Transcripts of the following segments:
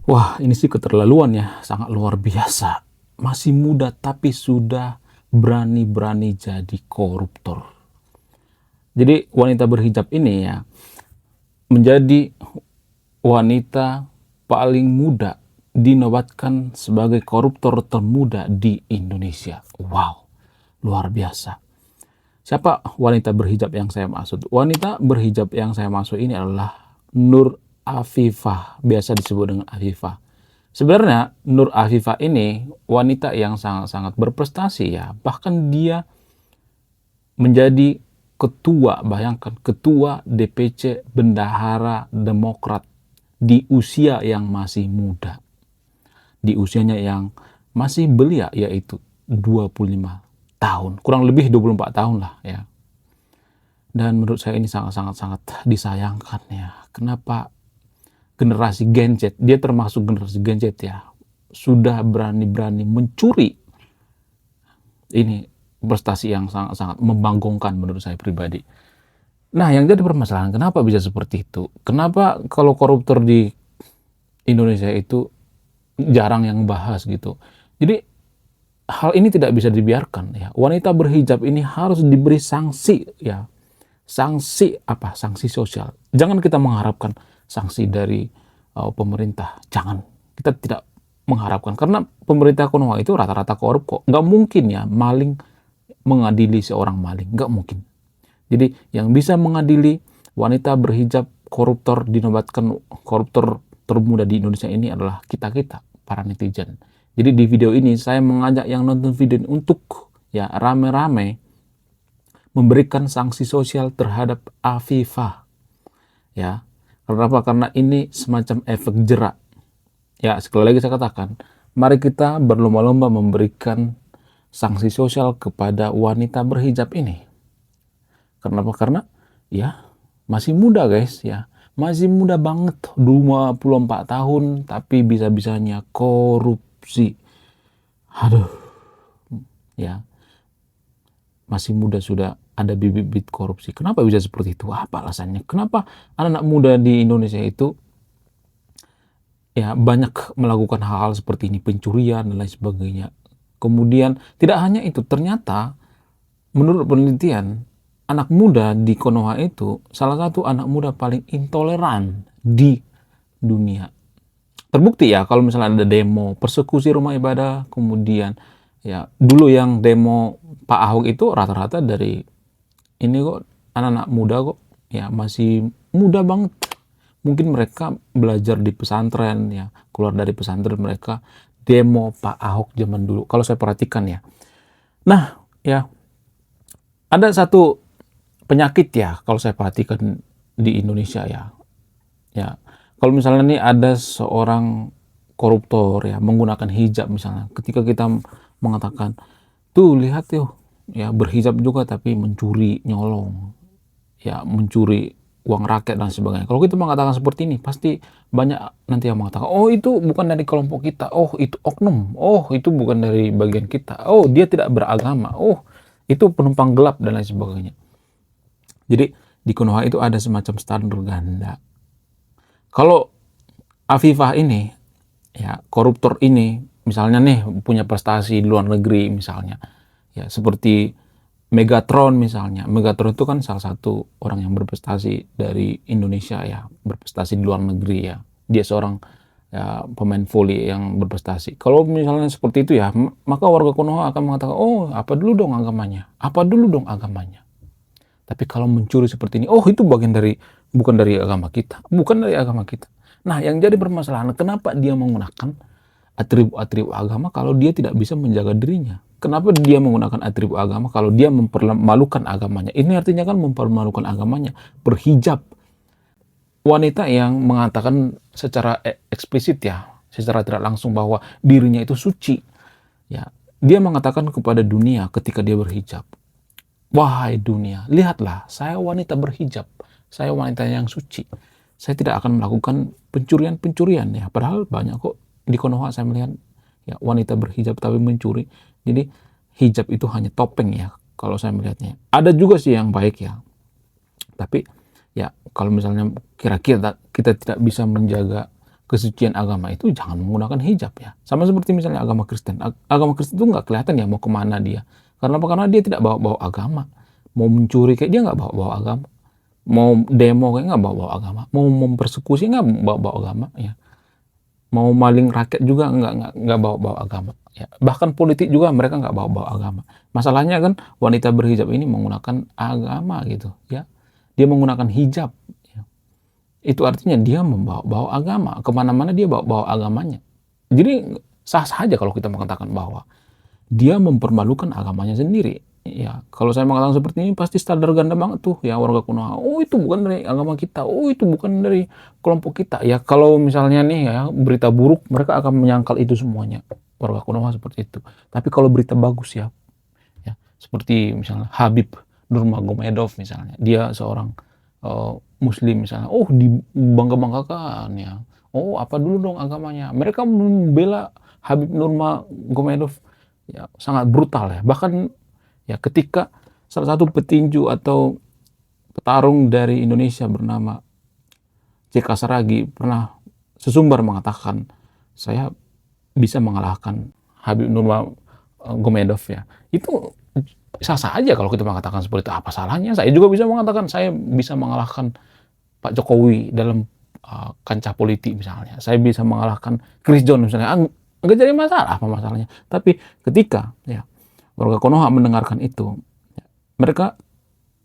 Wah, ini sih keterlaluan ya, sangat luar biasa. Masih muda tapi sudah berani-berani jadi koruptor. Jadi wanita berhijab ini ya menjadi wanita paling muda dinobatkan sebagai koruptor termuda di Indonesia. Wow, luar biasa. Siapa wanita berhijab yang saya maksud? Wanita berhijab yang saya maksud ini adalah Nur Afifah, biasa disebut dengan Afifah. Sebenarnya Nur Afifah ini wanita yang sangat-sangat berprestasi ya. Bahkan dia menjadi ketua, bayangkan, ketua DPC Bendahara Demokrat di usia yang masih muda. Di usianya yang masih belia, yaitu 25 tahun. Kurang lebih 24 tahun lah ya. Dan menurut saya ini sangat-sangat disayangkan ya. Kenapa generasi Gen Z, dia termasuk generasi Gen Z ya, sudah berani-berani mencuri. Ini prestasi yang sangat-sangat membanggakan menurut saya pribadi. Nah, yang jadi permasalahan, kenapa bisa seperti itu? Kenapa kalau koruptor di Indonesia itu jarang yang bahas gitu? Jadi, hal ini tidak bisa dibiarkan ya. Wanita berhijab ini harus diberi sanksi ya. Sanksi apa? Sanksi sosial. Jangan kita mengharapkan sanksi dari pemerintah. Jangan. Kita tidak mengharapkan. Karena pemerintah Konoha itu rata-rata korup kok. Nggak mungkin ya maling mengadili seorang maling. Nggak mungkin. Jadi yang bisa mengadili wanita berhijab koruptor dinobatkan koruptor termuda di Indonesia ini adalah kita-kita, para netizen. Jadi di video ini saya mengajak yang nonton video ini untuk ya rame-rame memberikan sanksi sosial terhadap Afifah. Ya. Kenapa? Karena ini semacam efek jerak. Ya, sekali lagi saya katakan, mari kita berlomba-lomba memberikan sanksi sosial kepada wanita berhijab ini. Kenapa? Karena ya masih muda guys ya. Masih muda banget, 24 tahun tapi bisa-bisanya korupsi. Aduh. Ya. Masih muda sudah ada bibit-bibit korupsi. Kenapa bisa seperti itu? Apa alasannya? Kenapa anak-anak muda di Indonesia itu ya banyak melakukan hal-hal seperti ini, pencurian dan lain sebagainya. Kemudian tidak hanya itu, ternyata menurut penelitian anak muda di Konoha itu salah satu anak muda paling intoleran di dunia. Terbukti ya kalau misalnya ada demo persekusi rumah ibadah, kemudian ya dulu yang demo Pak Ahok itu rata-rata dari ini kok anak-anak muda kok ya, masih muda banget. Mungkin mereka belajar di pesantren ya, keluar dari pesantren mereka demo Pak Ahok zaman dulu. Kalau saya perhatikan ya. Nah, ya ada satu penyakit ya kalau saya perhatikan di Indonesia ya. Ya, kalau misalnya nih ada seorang koruptor ya menggunakan hijab misalnya, ketika kita mengatakan tuh lihat yuk ya berhijab juga tapi mencuri, nyolong ya, mencuri uang rakyat dan sebagainya. Kalau kita mengatakan seperti ini pasti banyak nanti yang mengatakan oh itu bukan dari kelompok kita, oh itu oknum, oh itu bukan dari bagian kita, oh dia tidak beragama, oh itu penumpang gelap dan lain sebagainya. Jadi di Konoha itu ada semacam standar ganda. Kalau Afifah ini ya koruptor ini misalnya nih punya prestasi di luar negeri misalnya ya, seperti Megatron misalnya. Megatron itu kan salah satu orang yang berprestasi dari Indonesia ya, berprestasi di luar negeri ya. Dia seorang ya, pemain voli yang berprestasi. Kalau misalnya seperti itu ya, maka warga Konoha akan mengatakan, oh apa dulu dong agamanya? Apa dulu dong agamanya? Tapi kalau mencuri seperti ini, oh itu bagian dari, bukan dari agama kita. Bukan dari agama kita. Nah yang jadi permasalahan, kenapa dia menggunakan atribut-atribut agama kalau dia tidak bisa menjaga dirinya? Kenapa dia menggunakan atribut agama kalau dia mempermalukan agamanya? Ini artinya kan mempermalukan agamanya. Berhijab. Wanita yang mengatakan secara eksplisit ya, secara tidak langsung bahwa dirinya itu suci. Ya, dia mengatakan kepada dunia ketika dia berhijab, wahai dunia, lihatlah, saya wanita berhijab. Saya wanita yang suci. Saya tidak akan melakukan pencurian-pencurian ya. Padahal banyak kok di Konoha saya melihat ya wanita berhijab tapi mencuri. Jadi hijab itu hanya topeng ya kalau saya melihatnya. Ada juga sih yang baik ya. Tapi ya kalau misalnya kira-kira kita tidak bisa menjaga kesucian agama itu jangan menggunakan hijab ya. Sama seperti misalnya agama Kristen. Agama Kristen itu nggak kelihatan ya mau kemana dia. Karena apa? Karena dia tidak bawa-bawa agama. Mau mencuri kayak dia nggak bawa-bawa agama. Mau demo kayak nggak bawa-bawa agama. Mau mempersekusi nggak bawa-bawa agama ya. Mau maling rakyat juga nggak bawa-bawa agama. Ya. Bahkan politik juga mereka nggak bawa-bawa agama. Masalahnya kan wanita berhijab ini menggunakan agama gitu ya. Dia menggunakan hijab. Ya. Itu artinya dia membawa agama. Kemana-mana dia bawa agamanya. Jadi sah-sah aja kalau kita mengatakan bahwa dia mempermalukan agamanya sendiri. Ya, kalau saya mengatakan seperti ini pasti standar ganda banget tuh ya warga Konoha. Oh itu bukan dari agama kita. Oh itu bukan dari kelompok kita. Ya kalau misalnya nih ya berita buruk mereka akan menyangkal itu semuanya warga Konoha seperti itu. Tapi kalau berita bagus ya seperti misalnya Habib Nurmagomedov misalnya, dia seorang Muslim misalnya. Oh dibangga-banggakan ya. Oh apa dulu dong agamanya? Mereka membela Habib Nurmagomedov ya sangat brutal ya. Bahkan ya ketika salah satu petinju atau petarung dari Indonesia bernama JK Saragi pernah sesumbar mengatakan saya bisa mengalahkan Habib Nurmagomedov ya. Itu sah-sah aja kalau kita mengatakan seperti itu. Apa salahnya? Saya juga bisa mengatakan saya bisa mengalahkan Pak Jokowi dalam kancah politik misalnya. Saya bisa mengalahkan Chris John misalnya. Enggak jadi masalah, apa masalahnya? Tapi ketika ya warga Konoha mendengarkan itu, ya, mereka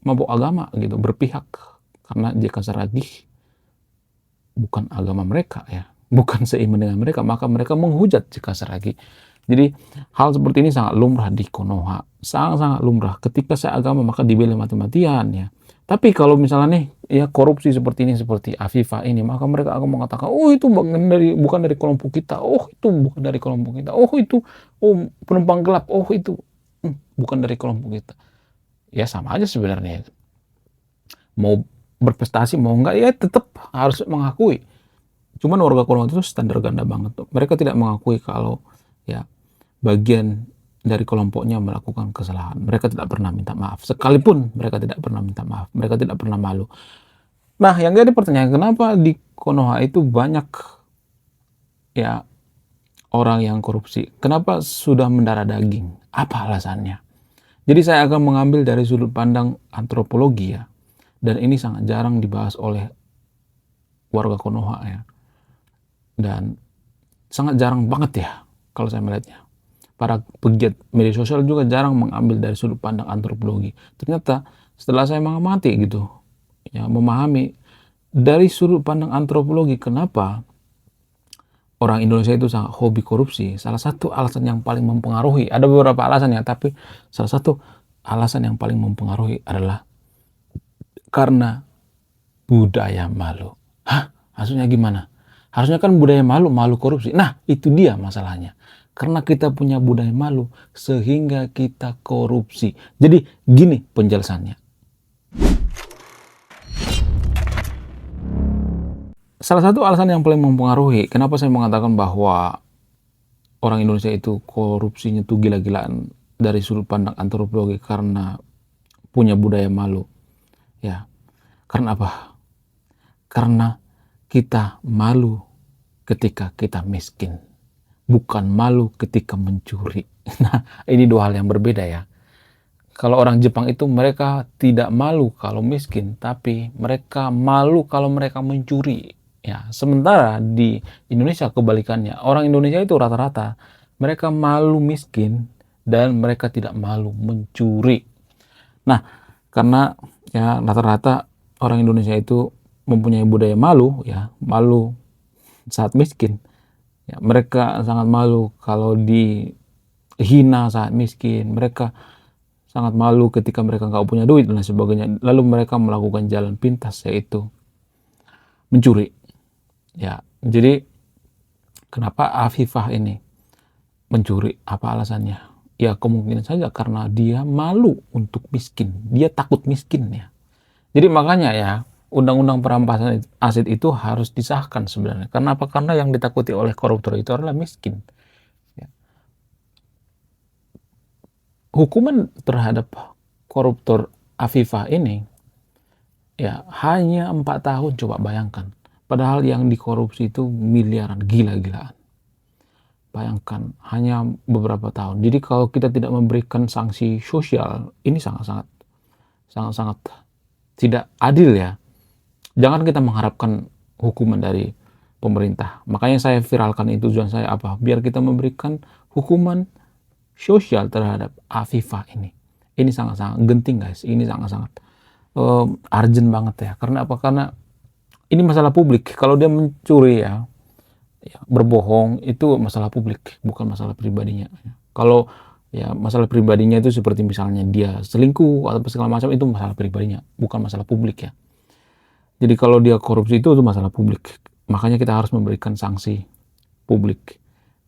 mabuk agama gitu, berpihak karena JK Saragih bukan agama mereka ya, bukan seiman dengan mereka, maka mereka menghujat JK Saragih. Jadi hal seperti ini sangat lumrah di Konoha, sangat-sangat lumrah. Ketika saya agama maka dibela mati-matian ya. Tapi kalau misalnya nih ya korupsi seperti ini seperti Afifah ini, maka mereka akan mengatakan, oh itu bukan dari kelompok kita, oh itu bukan dari kelompok kita, oh itu penumpang gelap, oh itu bukan dari kelompok kita. Ya sama aja sebenarnya. Mau berprestasi mau enggak ya tetap harus mengakui. Cuman warga Konoha itu standar ganda banget tuh. Mereka tidak mengakui kalau ya bagian dari kelompoknya melakukan kesalahan. Mereka tidak pernah minta maaf. Sekalipun mereka tidak pernah minta maaf. Mereka tidak pernah malu. Nah, yang jadi pertanyaan, kenapa di Konoha itu banyak ya orang yang korupsi? Kenapa sudah mendarah daging? Apa alasannya? Jadi saya akan mengambil dari sudut pandang antropologi ya. Dan ini sangat jarang dibahas oleh warga Konoha ya. Dan sangat jarang banget ya kalau saya melihatnya. Para pegiat media sosial juga jarang mengambil dari sudut pandang antropologi. Ternyata setelah saya mengamati gitu, ya memahami dari sudut pandang antropologi kenapa orang Indonesia itu sangat hobi korupsi. Salah satu alasan yang paling mempengaruhi, ada beberapa alasan ya, tapi salah satu alasan yang paling mempengaruhi adalah karena budaya malu. Hah? Maksudnya gimana? Harusnya kan budaya malu korupsi. Nah, itu dia masalahnya. Karena kita punya budaya malu, sehingga kita korupsi. Jadi gini penjelasannya. Salah satu alasan yang paling mempengaruhi, kenapa saya mengatakan bahwa orang Indonesia itu korupsinya tuh gila-gilaan dari sudut pandang antropologi karena punya budaya malu. Ya, karena apa? Karena kita malu ketika kita miskin. Bukan malu ketika mencuri. Nah, ini dua hal yang berbeda ya. Kalau orang Jepang itu mereka tidak malu kalau miskin, tapi mereka malu kalau mereka mencuri. Ya, sementara di Indonesia kebalikannya. Orang Indonesia itu rata-rata mereka malu miskin dan mereka tidak malu mencuri. Nah, karena ya rata-rata orang Indonesia itu mempunyai budaya malu ya, malu saat miskin. Ya, mereka sangat malu kalau dihina saat miskin. Mereka sangat malu ketika mereka nggak punya duit dan sebagainya. Lalu mereka melakukan jalan pintas, yaitu mencuri. Ya, jadi kenapa Afifah ini mencuri? Apa alasannya? Ya kemungkinan saja karena dia malu untuk miskin. Dia takut miskin ya. Jadi makanya ya, undang-undang perampasan aset itu harus disahkan sebenarnya. Karena apa? Karena yang ditakuti oleh koruptor itu adalah miskin. Ya. Hukuman terhadap koruptor Afifah ini ya hanya 4 tahun, coba bayangkan. Padahal yang dikorupsi itu miliaran, gila-gilaan. Bayangkan, hanya beberapa tahun. Jadi kalau kita tidak memberikan sanksi sosial, ini sangat-sangat tidak adil ya. Jangan kita mengharapkan hukuman dari pemerintah. Makanya saya viralkan itu, tujuan saya apa? Biar kita memberikan hukuman sosial terhadap Afifah ini. Ini sangat-sangat genting guys. Ini sangat-sangat urgent banget ya. Karena apa? Karena ini masalah publik. Kalau dia mencuri ya, berbohong itu masalah publik, bukan masalah pribadinya. Kalau ya masalah pribadinya itu seperti misalnya dia selingkuh atau segala macam, itu masalah pribadinya, bukan masalah publik ya. Jadi kalau dia korupsi itu masalah publik. Makanya kita harus memberikan sanksi publik.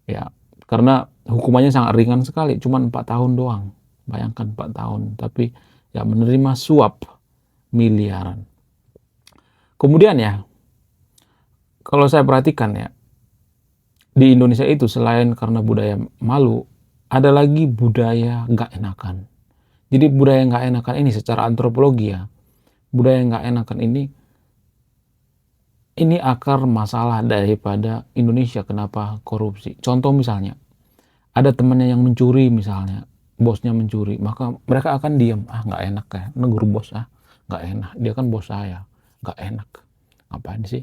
Ya, karena hukumannya sangat ringan sekali, cuma 4 tahun doang. Bayangkan 4 tahun, tapi ya menerima suap miliaran. Kemudian ya, kalau saya perhatikan ya, di Indonesia itu selain karena budaya malu, ada lagi budaya nggak enakan. Jadi budaya nggak enakan ini secara antropologi ya, budaya nggak enakan ini akar masalah daripada Indonesia kenapa korupsi. Contoh misalnya, ada temannya yang mencuri misalnya, bosnya mencuri, maka mereka akan diam, nggak enak ya, negur bos, nggak enak, dia kan bos saya, nggak enak, ngapain sih,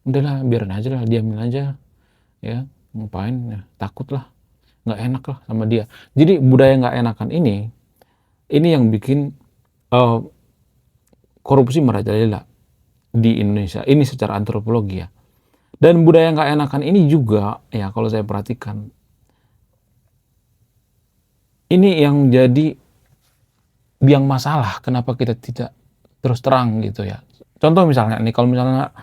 udahlah biarin aja lah, diamin aja, ya ngapain ya, takut lah, nggak enak lah sama dia. Jadi budaya nggak enakan ini yang bikin korupsi merajalela di Indonesia. Ini secara antropologi ya. Dan budaya nggak enakan ini juga ya, kalau saya perhatikan, ini yang jadi biang masalah kenapa kita tidak terus terang gitu ya. Contoh misalnya nih, kalau misalnya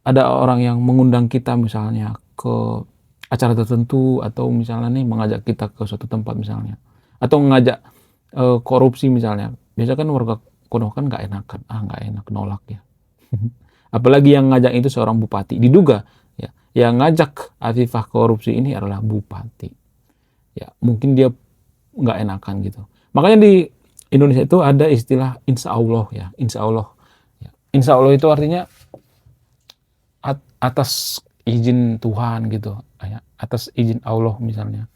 ada orang yang mengundang kita misalnya ke acara tertentu, atau misalnya nih mengajak kita ke suatu tempat misalnya, atau mengajak korupsi misalnya, biasa kan warga Konoha kan nggak enakan, nggak enak, nolak ya. Apalagi yang ngajak itu seorang bupati, diduga ya yang ngajak Afifah korupsi ini adalah bupati ya, mungkin dia nggak enakan gitu. Makanya di Indonesia itu ada istilah insya Allah ya, insya Allah ya. Insya Allah itu artinya atas izin Tuhan gitu ya, atas izin Allah misalnya,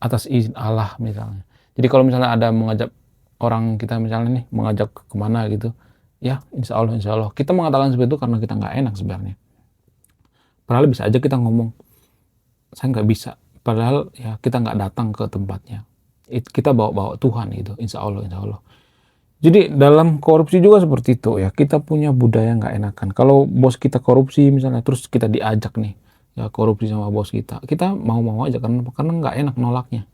atas izin Allah misalnya. Jadi kalau misalnya ada mengajak orang kita misalnya nih, mengajak kemana gitu ya, insya Allah kita mengatakan seperti itu karena kita nggak enak sebenarnya. Padahal bisa aja kita ngomong saya nggak bisa, padahal ya kita nggak datang ke tempatnya, kita bawa Tuhan gitu, insya Allah. Jadi dalam korupsi juga seperti itu ya, kita punya budaya nggak enakan. Kalau bos kita korupsi misalnya, terus kita diajak nih ya korupsi sama bos kita mau aja karena nggak enak nolaknya.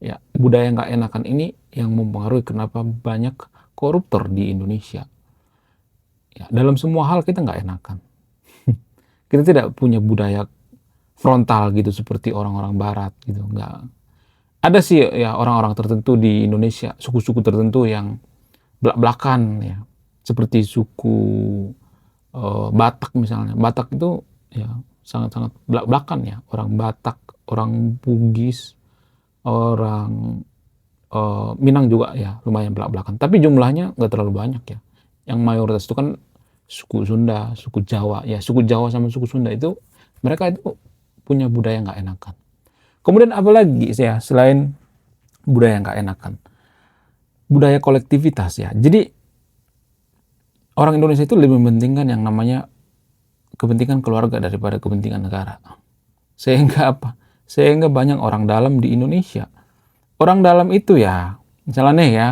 Ya, budaya nggak enakan ini yang mempengaruhi kenapa banyak koruptor di Indonesia. Ya, dalam semua hal kita nggak enakan. Kita tidak punya budaya frontal gitu seperti orang-orang Barat gitu, nggak. Ada sih ya orang-orang tertentu di Indonesia, suku-suku tertentu yang belak-belakan ya, seperti suku Batak misalnya. Batak itu ya sangat-sangat belak-belakan ya, orang Batak, orang Bugis, orang Minang juga ya lumayan belak-belakan. Tapi jumlahnya nggak terlalu banyak ya. Yang mayoritas itu kan suku Sunda, suku Jawa ya, suku Jawa sama suku Sunda itu mereka itu punya budaya nggak enakan. Kemudian apa lagi ya selain budaya nggak enakan? Budaya kolektivitas ya. Jadi orang Indonesia itu lebih mementingkan yang namanya kepentingan keluarga daripada kepentingan negara. Sehingga apa? Sehingga banyak orang dalam di Indonesia. Orang dalam itu ya, misalnya nih ya,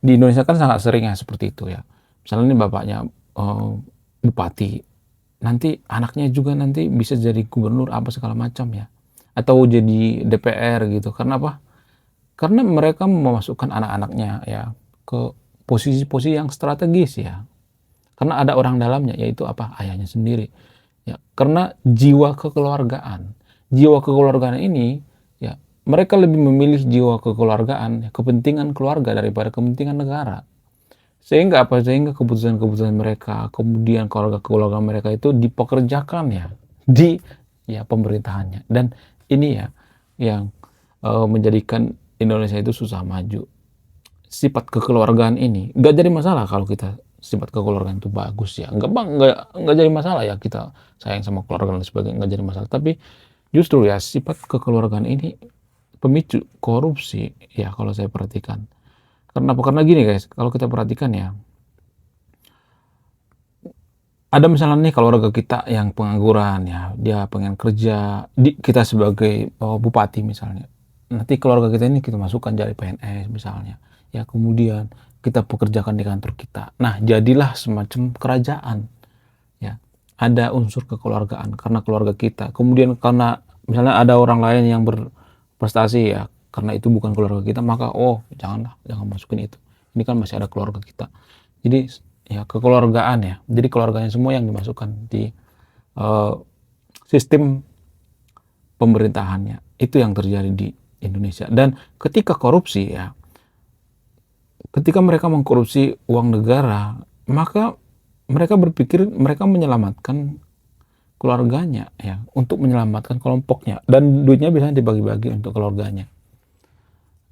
di Indonesia kan sangat sering ya seperti itu ya. Misalnya nih bapaknya bupati, nanti anaknya juga nanti bisa jadi gubernur apa segala macam ya. Atau jadi DPR gitu. Karena apa? Karena mereka memasukkan anak-anaknya ya ke posisi-posisi yang strategis ya. Karena ada orang dalamnya, yaitu apa? Ayahnya sendiri. Ya, karena jiwa kekeluargaan. Jiwa kekeluargaan ini ya, mereka lebih memilih jiwa kekeluargaan, ya, kepentingan keluarga daripada kepentingan negara. Sehingga apa? Sehingga keputusan-keputusan mereka, kemudian keluarga mereka itu dipekerjakan ya di ya pemerintahannya. Dan ini ya yang menjadikan Indonesia itu susah maju. Sifat kekeluargaan ini gak jadi masalah kalau kita sifat kekeluargaan itu bagus ya. Nggak jadi masalah ya kita sayang sama keluarga dan sebagainya, nggak jadi masalah. Tapi justru ya sifat kekeluargaan ini pemicu korupsi ya kalau saya perhatikan. Karena apa? Karena gini guys, kalau kita perhatikan ya, ada misalnya nih keluarga kita yang pengangguran ya, dia pengen kerja, kita sebagai bupati misalnya. Nanti keluarga kita ini kita masukkan jadi PNS misalnya. Ya kemudian kita pekerjakan di kantor kita. Nah, jadilah semacam kerajaan. Ya. Ada unsur kekeluargaan karena keluarga kita. Kemudian karena misalnya ada orang lain yang berprestasi ya, karena itu bukan keluarga kita, maka jangan masukin itu. Ini kan masih ada keluarga kita. Jadi ya kekeluargaan ya. Jadi keluarganya semua yang dimasukkan di sistem pemerintahannya. Itu yang terjadi di Indonesia. Dan ketika korupsi ya, ketika mereka mengkorupsi uang negara, maka mereka berpikir mereka menyelamatkan keluarganya ya, untuk menyelamatkan kelompoknya, dan duitnya biasanya dibagi-bagi untuk keluarganya.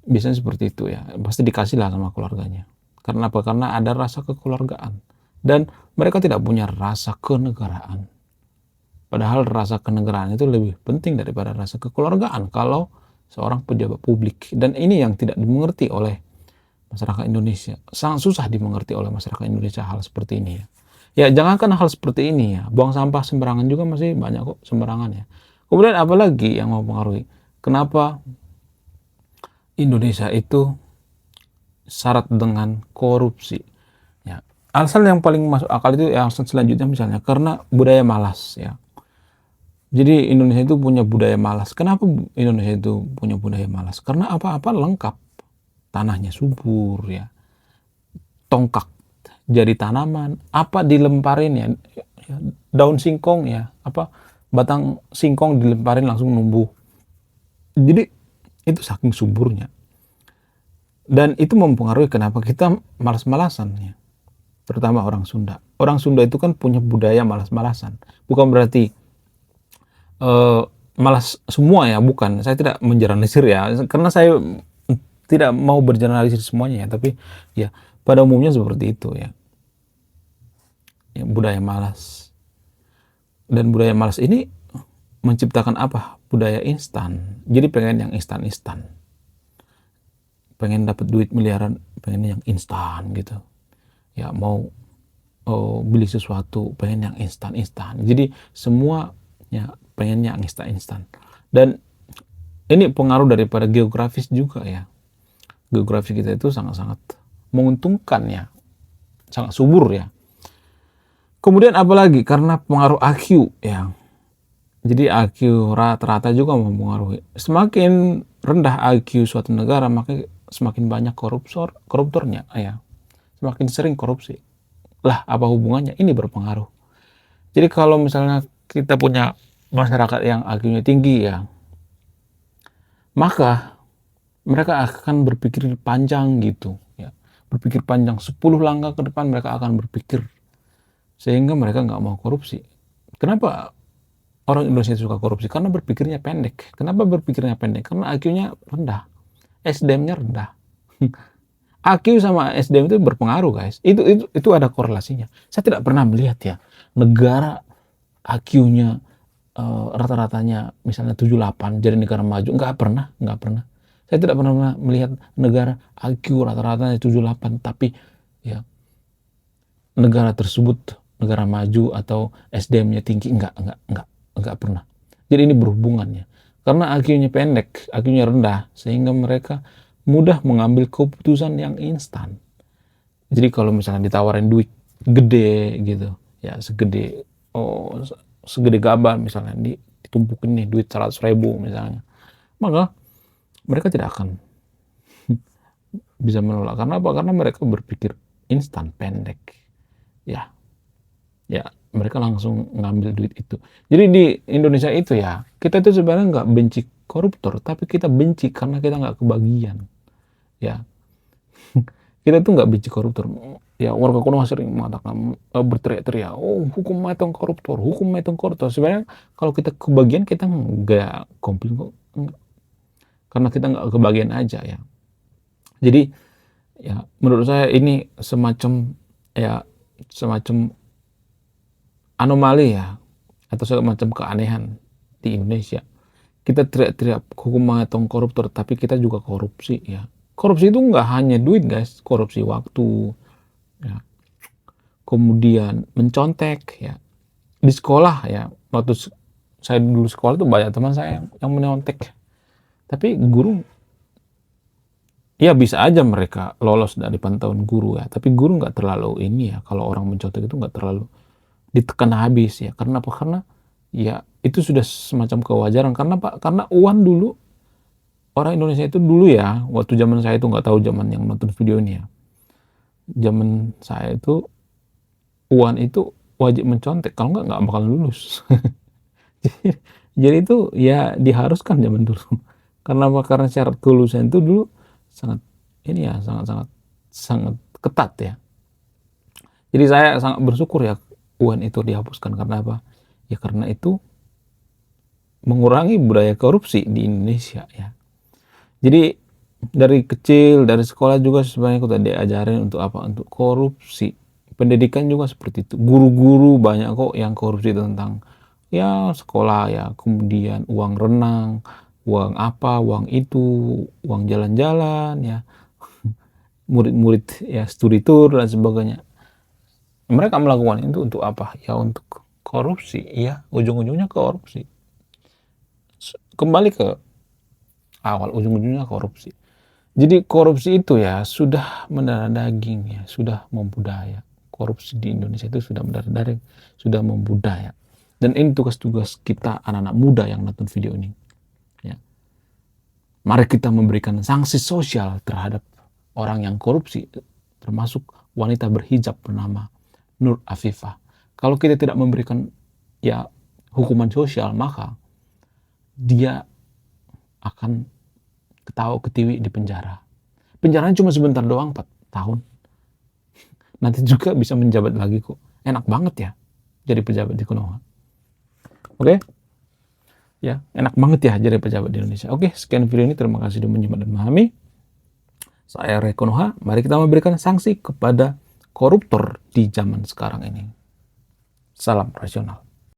Biasanya seperti itu ya, pasti dikasih lah sama keluarganya. Karena apa? Karena ada rasa kekeluargaan. Dan mereka tidak punya rasa kenegaraan. Padahal rasa kenegaraan itu lebih penting daripada rasa kekeluargaan kalau seorang pejabat publik. Dan ini yang tidak dimengerti oleh masyarakat Indonesia. Sangat susah dimengerti oleh masyarakat Indonesia hal seperti ini ya. Ya jangankan hal seperti ini ya, buang sampah sembarangan juga masih banyak kok sembarangan ya. Kemudian apalagi yang mempengaruhi? Kenapa Indonesia itu syarat dengan korupsi? Ya, alasan yang paling masuk akal itu yang selanjutnya misalnya karena budaya malas ya. Jadi Indonesia itu punya budaya malas. Kenapa Indonesia itu punya budaya malas? Karena apa-apa lengkap. Tanahnya subur ya. Tongkak jadi tanaman, apa dilemparin ya, daun singkong ya, batang singkong dilemparin langsung numbuh. Jadi itu saking suburnya. Dan itu mempengaruhi kenapa kita malas-malasan ya. Terutama orang Sunda. Orang Sunda itu kan punya budaya malas-malasan. Bukan berarti malas semua ya, bukan. Saya tidak mengeneralisir ya, karena saya tidak mau bergeneralisir semuanya ya, tapi ya pada umumnya seperti itu ya. Ya, budaya malas. Dan budaya malas ini menciptakan apa? Budaya instan. Jadi pengen yang instan-instan. Pengen dapat duit miliaran, pengen yang instan gitu. Ya mau beli sesuatu, pengen yang instan-instan. Jadi semua ya pengen yang instan-instan. Dan ini pengaruh daripada geografis juga ya. Geografi kita itu sangat-sangat menguntungkan ya. Sangat subur ya. Kemudian apalagi karena pengaruh IQ ya. Jadi IQ rata-rata juga mempengaruhi. Semakin rendah IQ suatu negara, maka semakin banyak koruptornya ya. Semakin sering korupsi. Lah, apa hubungannya? Ini berpengaruh. Jadi kalau misalnya kita punya masyarakat yang IQ-nya tinggi ya, maka mereka akan berpikir panjang gitu ya. Berpikir panjang 10 langkah ke depan mereka akan berpikir, sehingga mereka nggak mau korupsi. Kenapa orang Indonesia suka korupsi? Karena berpikirnya pendek. Kenapa berpikirnya pendek? Karena IQ-nya rendah, SDM-nya rendah. IQ sama SDM itu berpengaruh guys. Itu ada korelasinya. Saya tidak pernah melihat ya negara IQ-nya rata-ratanya misalnya 78 jadi negara maju. Nggak pernah. Saya tidak pernah melihat negara IQ rata-ratanya 78 tapi ya negara tersebut negara maju atau SDM-nya tinggi. Enggak pernah. Jadi ini berhubungannya. Karena IQ-nya pendek, IQ-nya rendah, sehingga mereka mudah mengambil keputusan yang instan. Jadi kalau misalnya ditawarin duit gede gitu, ya segede gabah misalnya, ditumpukin nih duit 100.000 misalnya, maka mereka tidak akan bisa menolak. Karena apa? Karena mereka berpikir instan, pendek. Ya mereka langsung ngambil duit itu. Jadi di Indonesia itu ya, kita itu sebenarnya nggak benci koruptor, tapi kita benci karena kita nggak kebagian. Ya, kita tuh nggak benci koruptor. Ya warga Konoha sering mengatakan berteriak-teriak, hukum matang koruptor. Sebenarnya kalau kita kebagian kita nggak komplain kok, karena kita nggak kebagian aja ya. Jadi ya menurut saya ini semacam ya semacam anomali ya, atau semacam keanehan di Indonesia. Kita teriak-teriak hukum mengatong koruptor, tapi kita juga korupsi ya. Korupsi itu nggak hanya duit guys, korupsi waktu, ya. Kemudian mencontek ya. Di sekolah ya, waktu saya dulu sekolah tuh banyak teman saya yang menyontek. Tapi guru, ya bisa aja mereka lolos dari pantauan guru ya. Tapi guru nggak terlalu ini ya, kalau orang mencontek itu nggak terlalu ditekan habis ya. Karena apa? Karena ya itu sudah semacam kewajaran. Karena Pak, karena uang dulu, orang Indonesia itu dulu ya, waktu zaman saya itu nggak tahu zaman yang nonton video ini ya. Zaman saya itu, uang itu wajib mencontek, kalau nggak bakal lulus. Jadi itu ya diharuskan zaman dulu. Karena apa? Karena syarat kelulusan itu dulu sangat ini ya, sangat ketat ya. Jadi saya sangat bersyukur ya UN itu dihapuskan. Karena apa? Ya karena itu mengurangi budaya korupsi di Indonesia ya. Jadi dari kecil, dari sekolah juga sebenarnya kita diajarin untuk apa? Untuk korupsi. Pendidikan juga seperti itu. Guru-guru banyak kok yang korupsi tentang ya sekolah ya. Kemudian uang renang, uang apa, uang itu, uang jalan-jalan ya. Murid-murid ya studi tour dan sebagainya. Mereka melakukan itu untuk apa? Ya untuk korupsi ya. Ujung-ujungnya korupsi. Kembali ke awal, ujung-ujungnya korupsi. Jadi korupsi itu ya sudah mendarah daging ya, sudah membudaya. Korupsi di Indonesia itu sudah mendarah daging, sudah membudaya. Dan ini tugas-tugas kita anak-anak muda yang nonton video ini. Ya. Mari kita memberikan sanksi sosial terhadap orang yang korupsi, termasuk wanita berhijab bernama Nur Afifah. Kalau kita tidak memberikan ya hukuman sosial, maka dia akan ketawa ketiwi di penjara. Penjaranya cuma sebentar doang, 4 tahun. Nanti juga bisa menjabat lagi kok. Enak banget ya jadi pejabat di Konoha. Oke? Ya, enak banget ya jadi pejabat di Indonesia. Oke, sekian video ini. Terima kasih sudah menyimak dan memahami. Saya Ray Konoha. Mari kita memberikan sanksi kepada koruptor di zaman sekarang ini. Salam rasional.